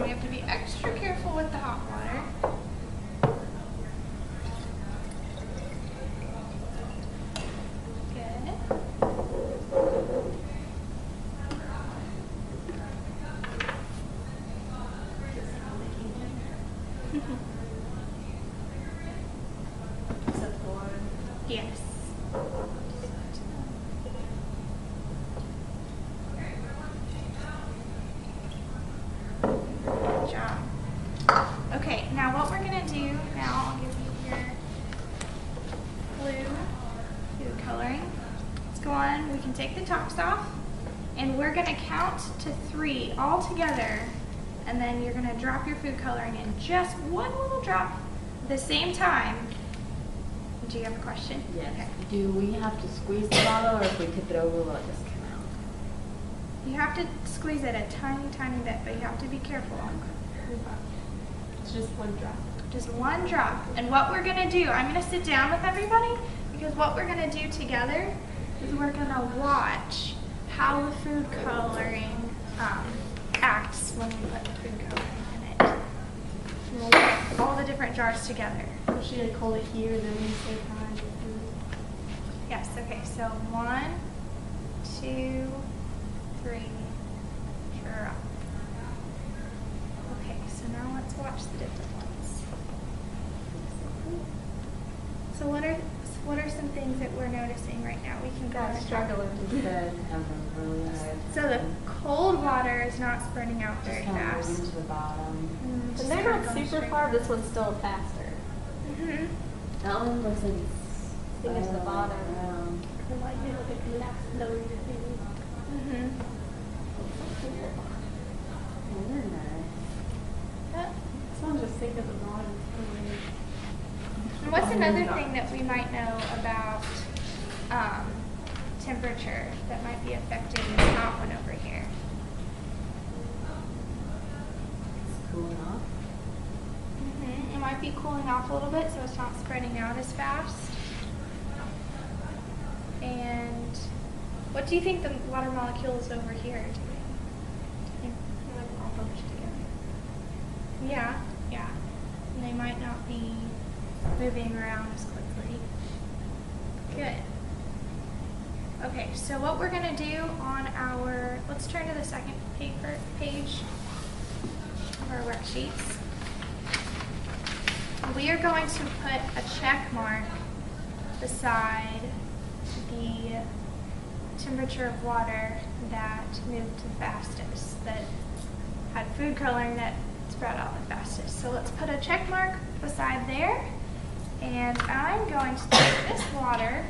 we have to be extra careful with the hot water. Yes. Good job. Okay, now what we're going to do, now I'll give you your blue food coloring. Let's go on, we can take the tops off, and we're going to count to 3 all together, and then you're going to drop your food coloring in just one little drop at the same time. Do you have a question? Yes. Okay. Do we have to squeeze the bottle, or if we tip it over, will it just come out? You have to squeeze it a tiny, tiny bit, but you have to be careful. It's just one drop. Just one drop. And what we're going to do, I'm going to sit down with everybody, because what we're going to do together is we're going to watch how the food coloring acts when we put the food coloring in it. We'll put all the different jars together. Should I hold it here, then we say time? Yes, okay, so 1, 2, 3, drop. Okay, so now let's watch the different ones. So what are some things that we're noticing right now? We can go and Struggling to Instead, have them really hard. So the cold water is not spreading out Just very kind of fast. moving to the bottom. Just And they're kinda not going super straight far. down. This one's still faster. Mhm. That one looks like it's Finger to the bottom. around. The light may look like collapse lower your finger. Mhm. Oh, they're nice. This one just think of the bottom. And what's another thing that we might know about temperature that might be affecting this hot one over here? It's cooling off. It might be cooling off a little bit, so it's not spreading out as fast. And what do you think the water molecules over here are doing? They're like all bunched together. Yeah, yeah. And they might not be moving around as quickly. Good. Okay, so what we're going to do on our, let's turn to the second page of our worksheets. We are going to put a check mark beside the temperature of water that moved the fastest, that had food coloring that spread out the fastest. So let's put a check mark beside there, and I'm going to take this water,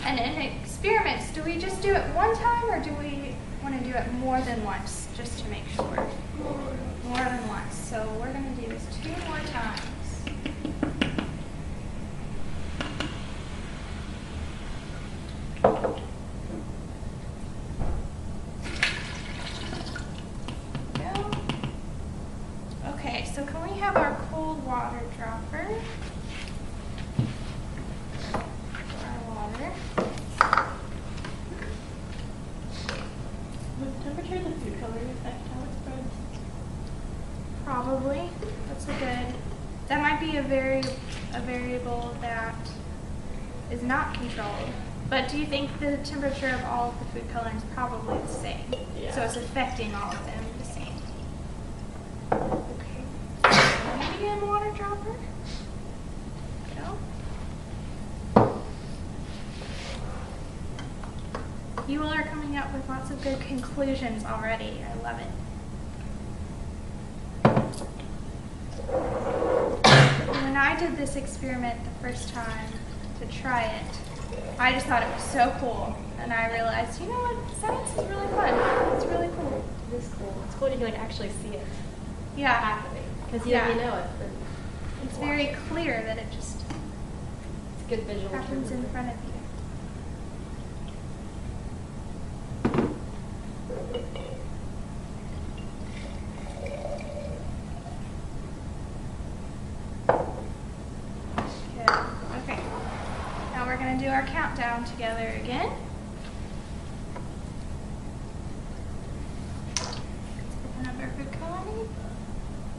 and in experiments, do we just do it one time, or do we want to do it more than once, just to make sure? More than once. So we're going to do this 2 more times. Go. Okay, so can we have our cold water dropper? Our water. With temperature, the food coloring affect how it spreads. Probably. That's a good. That might be a variable that is not controlled. But do you think the temperature of all of the food coloring is probably the same? Yeah. So it's affecting all of them the same. Okay. Medium water dropper. Go. You all are coming up with lots of good conclusions already. I love it. When I did this experiment the first time to try it, I just thought it was so cool. And I realized, you know what, science is really fun. It's really cool. It is cool. It's cool you can like actually see it Yeah. happening. Because you Yeah. already know it. But It's very clear that it just it's good visual. happens in front of you. Good. Okay. Now we're going to do our countdown together again. food coloring.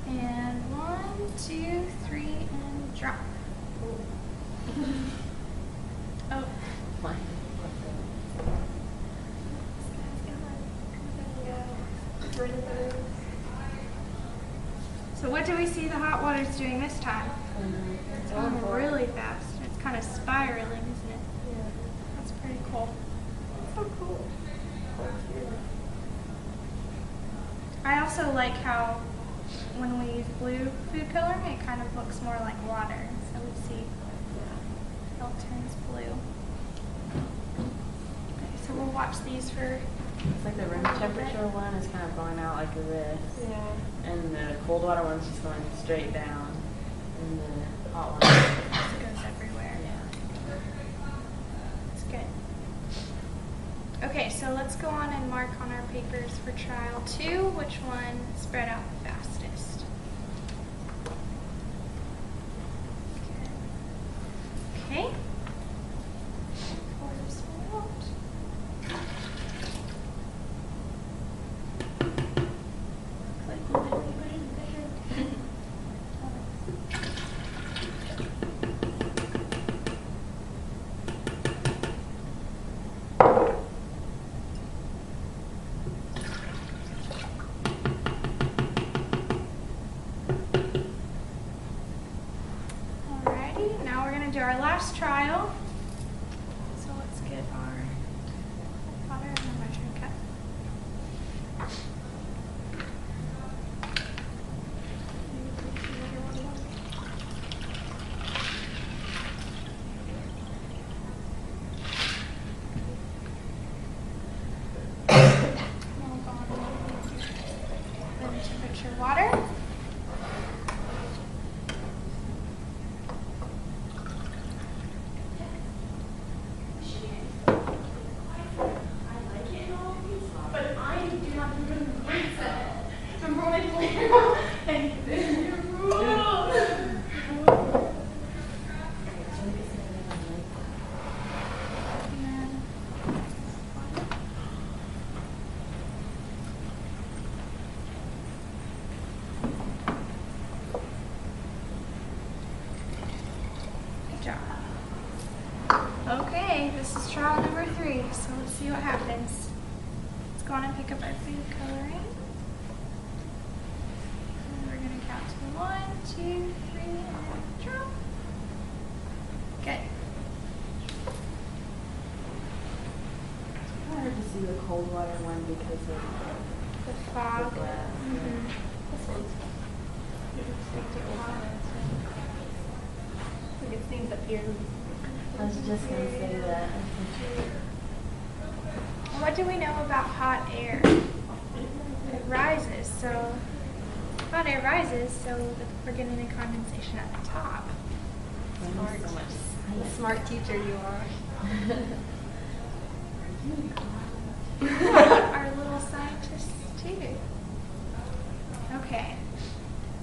And 1, 2, 3, and drop. Oh. Fine. So what do we see the hot water's doing this time? It's going really fast. It's kind of spiraling, isn't it? Yeah. That's pretty cool. So cool. I also like how when we use blue food coloring, it kind of looks more like water. So we see how it turns blue. Okay, so we'll watch these for. It's like the room temperature one is kind of going out like this. Yeah. And the cold water one's just going straight down. And the hot one It goes everywhere. yeah. That's good. Okay, so let's go on and mark on our papers for trial 2, which one spread out the fastest. Okay. Pour this one out. Looks like one might be bigger. Alrighty, now we're going to do our last trial. So let's get our water and a measuring cup. We'll go on with room temperature water. And then good job. Okay, this is trial number 3, so let's see what happens. Let's go on and pick up our food coloring. And we're going to count to 1, 2, 3, and drop. Good. It's hard to see the cold water one because of The fog. the glass. Mhm. This one's. Look, it seems up here. I was just going to say that. What do we know about hot air? It rises, so hot air rises, so we're getting a condensation at the top. Smart. So much The smart teacher you are. Our little scientists too. Okay.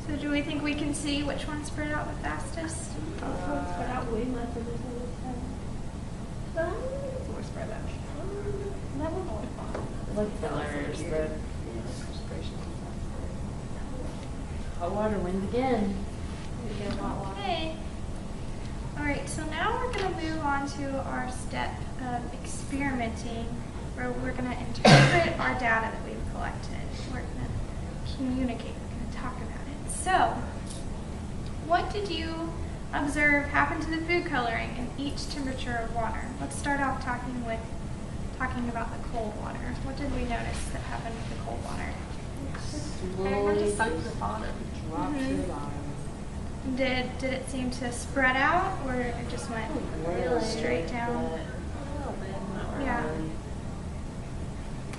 So do we think we can see which one spread out the fastest? Spread out way less than this one. It's more spread out. That one more fun. Like fillers, the hot water wins again. We get a lot water. Okay. Alright, so now we're going to move on to our step of experimenting, where we're going to interpret our data that we've collected. We're going to communicate, we're going to talk about it. So, what did you observe happen to the food coloring in each temperature of water? Let's start off talking about the cold water. What did we notice that happened with the cold water? We're just sunk to the bottom. Drop to the bottom. Did it seem to spread out, or it just went Really? straight down? A little bit, not Yeah. really.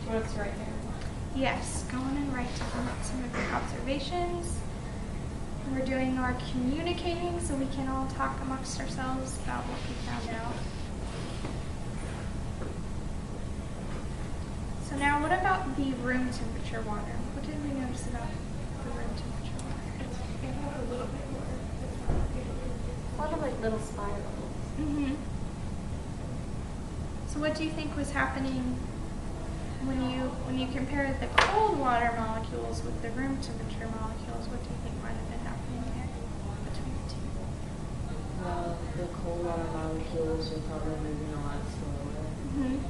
What's right there? Yes, go on and write down some of your observations. We're doing our communicating so we can all talk amongst ourselves about what we found out. So now what about the room temperature water? What did we notice about the room temperature water? A little bit more. A lot of like little spirals. Mm-hmm. So what do you think was happening when you compare the cold water molecules with the room temperature molecules, what do you think might have been happening there between the two? Well, the cold water molecules are probably moving a lot slower. Mm-hmm. So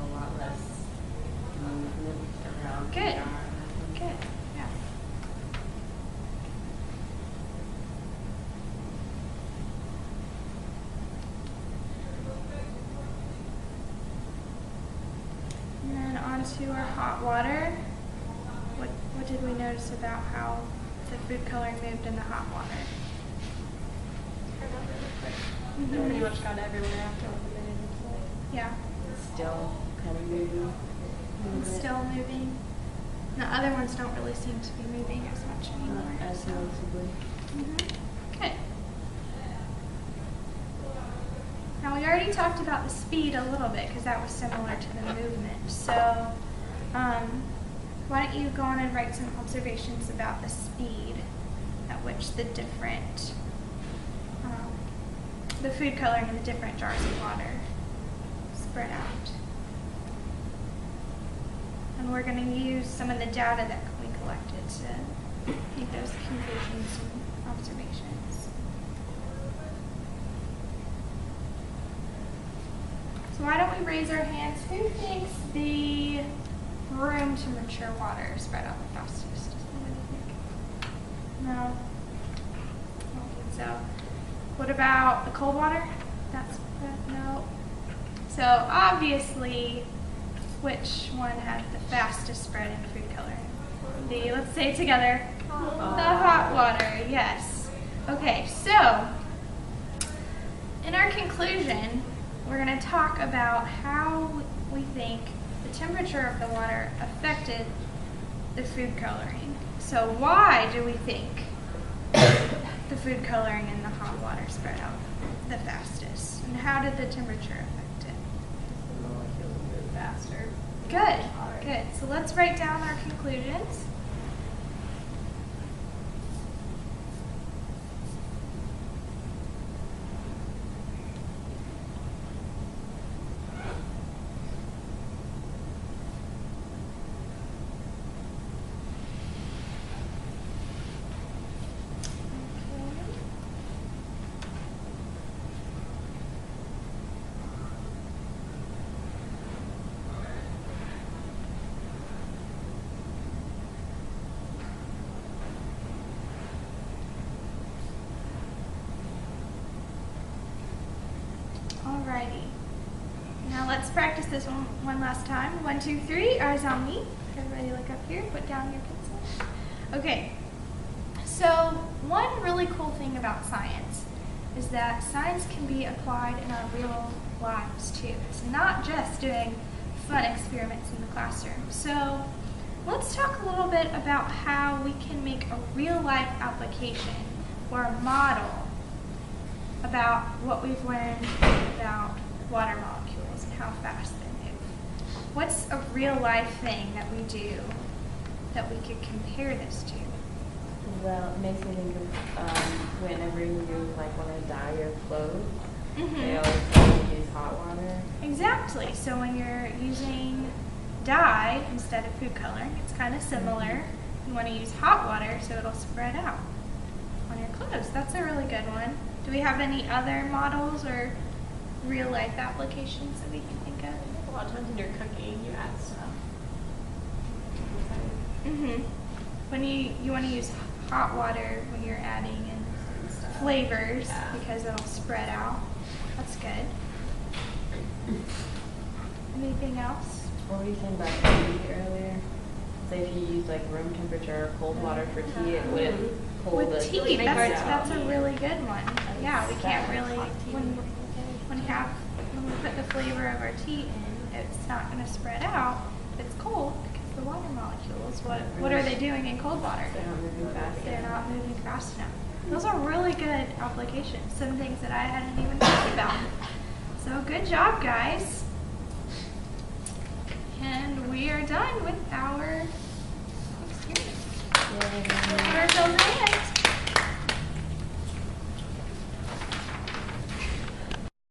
a lot less movement around. the Good. jar. Good. Yeah. And then on to our hot water. What did we notice about how the food coloring moved in the hot water? It pretty much got everywhere after like a minute or so. Yeah. Still kind of moving. It's still moving. The other ones don't really seem to be moving as much anymore. Not as so. noticeably. Good. Now we already talked about the speed a little bit because that was similar to the movement. So why don't you go on and write some observations about the speed at which the different, the food coloring in the different jars of water spread out. And we're going to use some of the data that we collected to make those conclusions and observations. So why don't we raise our hands? Who thinks the room temperature water spread out the fastest? Does anybody think? No? I don't think so. What about the cold water? No. So obviously, which one had the fastest spread in food coloring? Let's say it together. The hot water, yes. Okay, so in our conclusion, we're going to talk about how we think the temperature of the water affected the food coloring. So why do we think the food coloring in the hot water spread out the fastest? And how did the temperature affect it? The molecules move faster. Good, good. So let's write down our conclusions. Alrighty. Now let's practice this one last time. 1, 2, 3, eyes on me. Everybody look up here, put down your pencil. Okay, so one really cool thing about science is that science can be applied in our real lives too. It's not just doing fun experiments in the classroom. So let's talk a little bit about how we can make a real life application or a model about what we've learned about water molecules and how fast they move. What's a real life thing that we do that we could compare this to? Well, it makes me think of whenever you like want to dye your clothes, they always tell you to use hot water. Exactly. So when you're using dye instead of food coloring, it's kind of similar. You want to use hot water so it'll spread out on your clothes. That's a really good one. Do we have any other models or real life applications that we can think of? A lot of times when you're cooking, you add stuff. When you want to use hot water when you're adding in flavors because it'll spread out. That's good. Anything else? What were you saying about tea earlier? Say if you use like room temperature or cold water for tea, it wouldn't hold With the tea, flavor that's down. a really good one. Yeah, we can't really when we put the flavor of our tea in, it's not going to spread out. It's cold because the water molecules. What are they doing in cold water? They're not moving fast. They're not moving fast enough. Those are really good applications. Some things that I hadn't even thought about. So good job, guys. And we are done with our experiment. Yay. Commercials end.